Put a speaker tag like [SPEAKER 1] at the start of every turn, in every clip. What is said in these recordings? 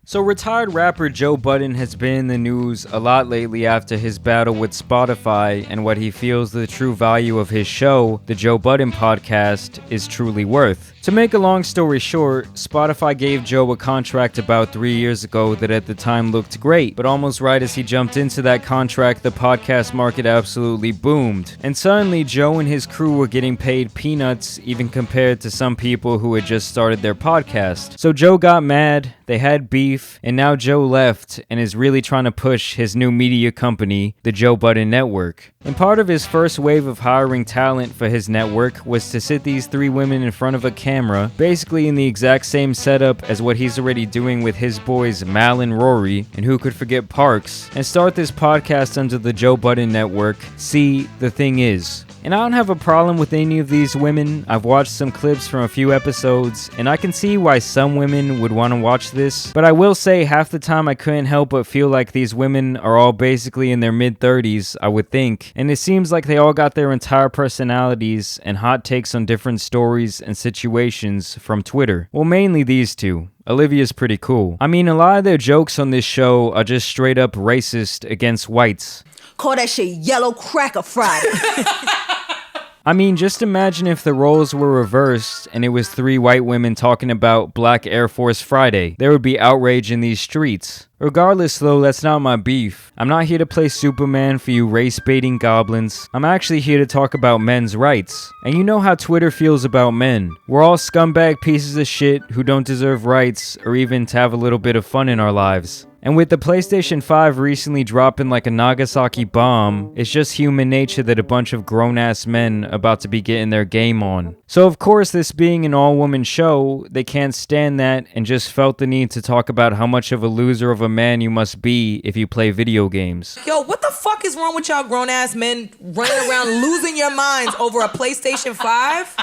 [SPEAKER 1] So retired rapper Joe Budden has been in the news a lot lately after his battle with Spotify and what he feels the true value of his show, the Joe Budden Podcast, is truly worth. To make a long story short, Spotify gave Joe a contract about 3 years ago that at the time looked great, but almost right as he jumped into that contract, the podcast market absolutely boomed. And suddenly, Joe and his crew were getting paid peanuts, even compared to some people who had just started their podcast. So Joe got mad, they had beef, and now Joe left and is really trying to push his new media company, the Joe Budden Network. And part of his first wave of hiring talent for his network was to sit these 3 women in front of a camera, basically in the exact same setup as what he's already doing with his boys Mal and Rory, and who could forget Parks, and start this podcast under the Joe Budden Network. See, the thing is, and I don't have a problem with any of these women. I've watched some clips from a few episodes, and I can see why some women would want to watch this, but I will say half the time I couldn't help but feel like these women are all basically in their mid-30s, I would think, and it seems like they all got their entire personalities and hot takes on different stories and situations from Twitter. Well, mainly these two. Olivia's pretty cool. I mean, a lot of their jokes on this show are just straight up racist against whites.
[SPEAKER 2] Call that shit Yellow Cracker Friday.
[SPEAKER 1] I mean, just imagine if the roles were reversed and it was 3 white women talking about Black Air Force Friday. There would be outrage in these streets. Regardless though, that's not my beef. I'm not here to play Superman for you race-baiting goblins. I'm actually here to talk about men's rights. And you know how Twitter feels about men. We're all scumbag pieces of shit who don't deserve rights or even to have a little bit of fun in our lives. And with the PlayStation 5 recently dropping like a Nagasaki bomb, it's just human nature that a bunch of grown-ass men about to be getting their game on. So of course, this being an all-woman show, they can't stand that and just felt the need to talk about how much of a loser of a man you must be if you play video games.
[SPEAKER 3] Yo, what the fuck is wrong with y'all grown-ass men running around losing your minds over a PlayStation 5?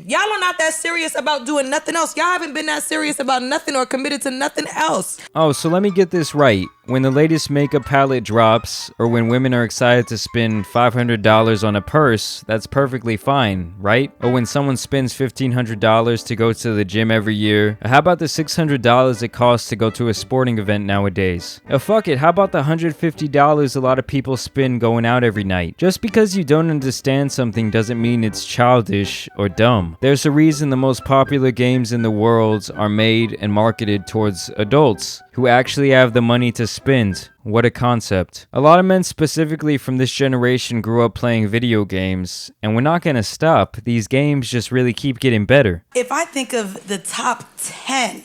[SPEAKER 3] Y'all are not that serious about doing nothing else. Y'all haven't been that serious about nothing or committed to nothing else.
[SPEAKER 1] Oh, so let me get this right. When the latest makeup palette drops, or when women are excited to spend $500 on a purse, that's perfectly fine, right? Or when someone spends $1,500 to go to the gym every year, or how about the $600 it costs to go to a sporting event nowadays? Or fuck it, how about the $150 a lot of people spend going out every night? Just because you don't understand something doesn't mean it's childish or dumb. There's a reason the most popular games in the world are made and marketed towards adults who actually have the money to spend. What a concept. A lot of men specifically from this generation grew up playing video games, and we're not gonna stop. These games just really keep getting better.
[SPEAKER 2] If I think of the top 10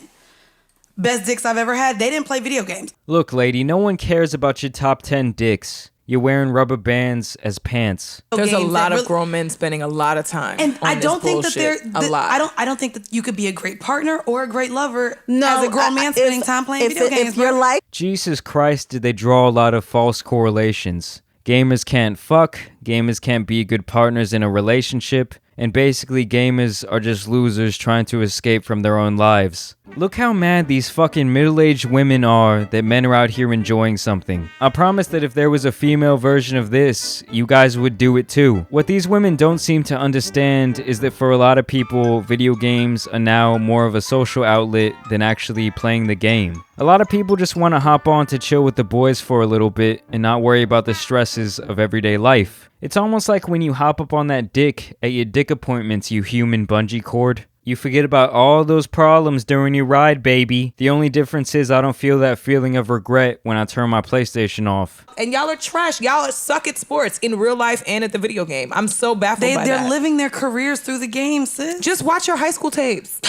[SPEAKER 2] best dicks I've ever had, they didn't play video games.
[SPEAKER 1] Look, lady, no one cares about your top 10 dicks. You're wearing rubber bands as pants.
[SPEAKER 3] There's a lot of grown men spending a lot of time.
[SPEAKER 2] And
[SPEAKER 3] on
[SPEAKER 2] I don't
[SPEAKER 3] this
[SPEAKER 2] think that they're
[SPEAKER 3] bullshit. A lot.
[SPEAKER 2] I don't think that you could be a great partner or a great lover
[SPEAKER 4] No,
[SPEAKER 2] as a grown man spending time playing video games.
[SPEAKER 4] If you're like
[SPEAKER 1] Jesus Christ, did they draw a lot of false correlations. Gamers can't fuck, gamers can't be good partners in a relationship, and basically gamers are just losers trying to escape from their own lives. Look how mad these fucking middle-aged women are that men are out here enjoying something. I promise that if there was a female version of this, you guys would do it too. What these women don't seem to understand is that for a lot of people, video games are now more of a social outlet than actually playing the game. A lot of people just want to hop on to chill with the boys for a little bit and not worry about the stresses of everyday life. It's almost like when you hop up on that dick at your dick appointments, you human bungee cord. You forget about all those problems during your ride, baby. The only difference is I don't feel that feeling of regret when I turn my PlayStation off.
[SPEAKER 3] And y'all are trash. Y'all suck at sports in real life and at the video game. I'm so baffled by that.
[SPEAKER 2] They're living their careers through the game, sis.
[SPEAKER 3] Just watch your high school tapes.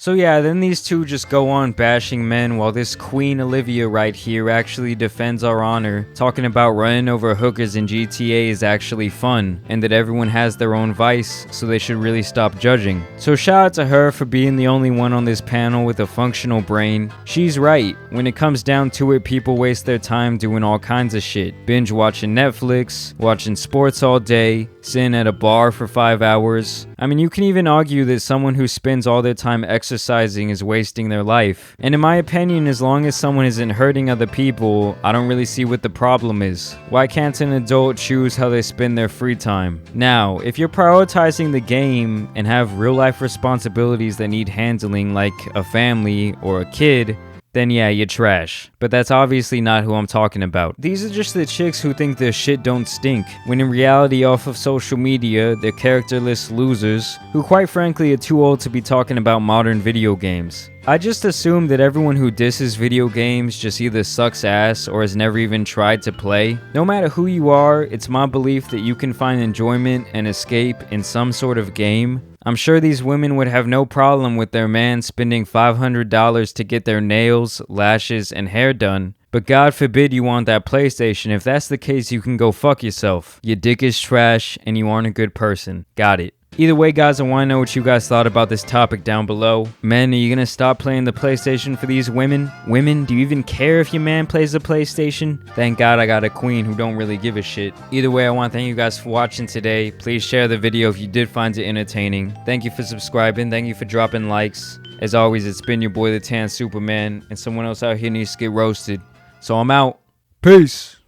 [SPEAKER 1] So yeah, then these two just go on bashing men while this Queen Olivia right here actually defends our honor, talking about running over hookers in GTA is actually fun, and that everyone has their own vice, so they should really stop judging. So shout out to her for being the only one on this panel with a functional brain. She's right. When it comes down to it, people waste their time doing all kinds of shit. Binge watching Netflix, watching sports all day, sitting at a bar for 5 hours. I mean, you can even argue that someone who spends all their time exercising is wasting their life. And in my opinion, as long as someone isn't hurting other people, I don't really see what the problem is. Why can't an adult choose how they spend their free time? Now, if you're prioritizing the game and have real life responsibilities that need handling like a family or a kid, then yeah, you're trash. But that's obviously not who I'm talking about. These are just the chicks who think their shit don't stink, when in reality off of social media, they're characterless losers who quite frankly are too old to be talking about modern video games. I just assume that everyone who disses video games just either sucks ass or has never even tried to play. No matter who you are, it's my belief that you can find enjoyment and escape in some sort of game. I'm sure these women would have no problem with their man spending $500 to get their nails, lashes, and hair done. But God forbid you want that PlayStation. If that's the case, you can go fuck yourself. Your dick is trash and you aren't a good person. Got it. Either way, guys, I want to know what you guys thought about this topic down below. Men, are you gonna stop playing the PlayStation for these women? Women, do you even care if your man plays the PlayStation? Thank God I got a queen who don't really give a shit. Either way, I want to thank you guys for watching today. Please share the video if you did find it entertaining. Thank you for subscribing. Thank you for dropping likes. As always, it's been your boy, the Tan Superman, and someone else out here needs to get roasted. So I'm out. Peace.